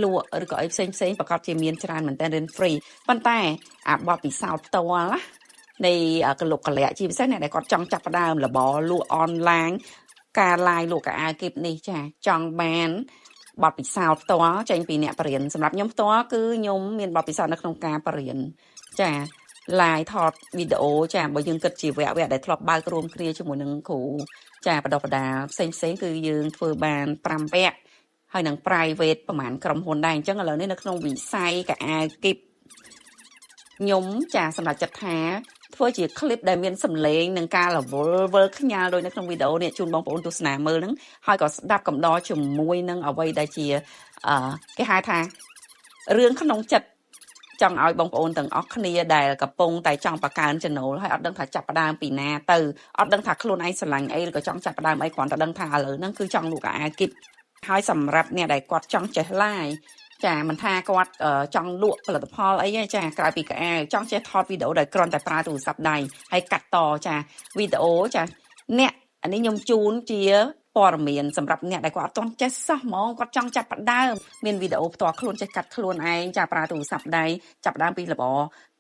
លក់ឬក៏អីផ្សេងប្រកបជាមានច្រើនមែនតើរៀន free ប៉ុន្តែអាបបពិសោធន៍ផ្ទាល់ណានៃកលុកកលៈជាពិសេសអ្នកដែលគាត់ចង់ចាប់ផ្ដើមរបរលក់អនឡាញការ live លក់កៅអៅគីបនេះចាចង់បានបទពិសោធន៍ផ្ទាល់ចេញពីអ្នកបរិញ្ញាសម្រាប់ខ្ញុំផ្ទាល់គឺខ្ញុំមានបទពិសោធន៍នៅក្នុងការបរិញ្ញាចា live ថតវីដេអូចាបើយើងគិតជាវគ្គដែលធ្លាប់បើករួមគ្នាជាមួយនឹងគ្រូចាបដិបដាផ្សេងគឺយើងធ្វើបាន5វគ្គហើយនឹង private ប្រហែលក្រុមហ៊ុនដែរអញ្ចឹងឥឡូវនេះនៅក្នុងវិស័យកៅអៅគីបខ្ញុំចាសម្រាប់ចិត្តថាធ្វើជា clip ដែលមានសំឡេងនិងការរវល់វិលខ្ញាល់ដោយនៅក្នុងវីដេអូនេះជូនបងប្អូនទស្សនាមើលហ្នឹងហើយក៏ស្ដាប់កំដរជាមួយនឹងអ្វីដែលជាគេហៅថារឿងក្នុងចិត្តចង់ឲ្យបងប្អូនទាំងអស់គ្នាដែលកំពុងតែចង់បង្កើនចំណូលហើយអត់ដឹងថាចាប់ផ្ដើមពីណាទៅអត់ដឹងថាខ្លួនឯងស្រឡាញ់អីឬក៏ចង់ចាប់ផ្ដើមអីគ្រាន់តែដឹងថាឥឡូវហ្នឹងគឺចង់លក់កៅអៅគីបហើយសម្រាប់អ្នកដែលគាត់ចង់ចេះ live ចាមិនថាគាត់ចង់លក់ផលិតផលអីទេចាក្រៅពីកៅអៅចង់ចេះថតវីដេអូដែលគ្រាន់តែប្រើទូរស័ព្ទដៃហើយកាត់តចាវីដេអូចាអ្នកអានេះខ្ញុំជូនជាព័ត៌មានសម្រាប់អ្នកដែលគាត់អត់ទាន់ចេះសោះហ្មងគាត់ចង់ចាប់ផ្ដើមមានវីដេអូផ្ទាល់ខ្លួនចេះកាត់ខ្លួនឯងចាប្រើទូរស័ព្ទដៃចាប់ផ្ដើមពីរបរ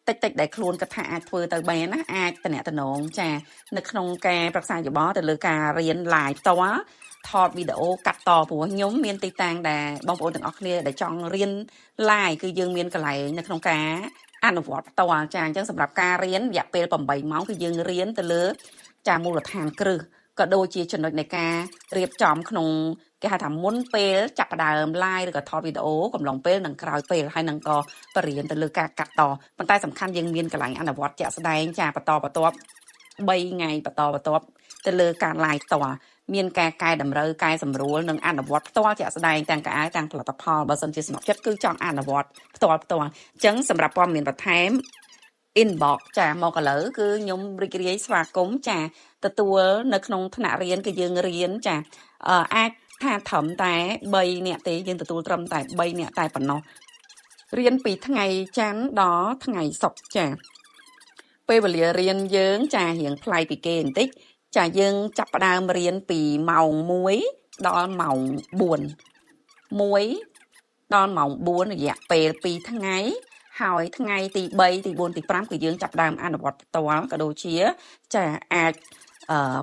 តិចដែលខ្លួនគាត់ថាអាចធ្វើទៅបានណាអាចតំណតំណងចានៅក្នុងការប្រឹក្សាយោបល់ទៅលើការរៀន live ផ្ទាល់ថតវីដេអូកាត់តព្រោះខ្ញុំមានទីតាំងដែលបងប្អូនទាំងអស់គ្នាដែលចង់រៀន live គឺយើងមានកន្លែងនៅក្នុងការអនុវត្តផ្ទាល់ចាអញ្ចឹងសម្រាប់ការរៀនរយៈពេល8ម៉ោងគឺយើងរៀនទៅលើចាមូលដ្ឋានគ្រឹះក៏ដូចជាចំណុចនៃការរៀបចំក្នុងគេហៅថាមុនពេលចាប់ផ្ដើម live ឬក៏ថតវីដេអូកំឡុងពេលនិងក្រោយពេលហើយនឹងក៏បរៀនទៅលើការកាត់តប៉ុន្តែសំខាន់យើងមានកន្លែងអនុវត្តជាក់ស្ដែងចាបន្តបន្ទាប់3ថ្ងៃបន្តបន្ទាប់ទៅលើការ live ផ្ទាល់មានការកែតម្រូវកែសម្រួលនិងអនុវត្តផ្ទាល់ជាក់ស្ដែងទាំងកៅអៅទាំងផលិតផលបើសិនជាស្ម័គ្រចិត្តគឺចង់អនុវត្តផ្ទាល់អញ្ចឹងសម្រាប់ព័ត៌មានបន្ថែម inbox ចាមកឥឡូវគឺខ្ញុំរីករាយស្វាគមន៍ចាទទួលនៅក្នុងថ្នាក់រៀនគឺយើងរៀនចាអាចថាត្រឹមតែ3នាក់ទេយើងទទួលត្រឹមតែ3នាក់តែប៉ុណ្ណោះរៀនពីថ្ងៃច័ន្ទដល់ថ្ងៃសុក្រចាពេលវេលារៀនយើងចារៀងប្លែកពីគេបន្តិចចាយើងចាប់ផ្ដើមរៀនពីម៉ោង1ដល់ម៉ោង4 1ដល់ម៉ោង4រយៈពេល2ថ្ងៃហើយថ្ងៃទី3ទី4ទី5គឺយើងចាប់ផ្ដើមអនុវត្តផ្ទាល់ក៏ដូចជាចាអាច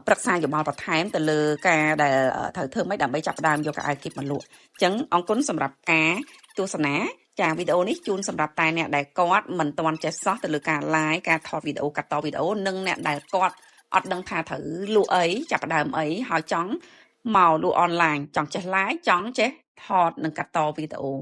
ប្រឹក្សាយោបល់បន្ថែមទៅលើការដែលត្រូវធ្វើម៉េចដើម្បីចាប់ផ្ដើមយកកៅអៅគីបមកលក់អញ្ចឹងអរគុណសម្រាប់ការទស្សនាចាវីដេអូនេះជូនសម្រាប់តែអ្នកដែលគាត់មិនទាន់ចេះសោះទៅលើការ live ការថតវីដេអូកាត់តវីដេអូនិងអ្នកដែលគាត់អត់ដឹងថាត្រូវលក់អីចាប់ផ្ដើមអីហើយចង់មកលក់អនឡាញចង់ចេះ live ចង់ចេះថតនិងកាត់តវីដេអូ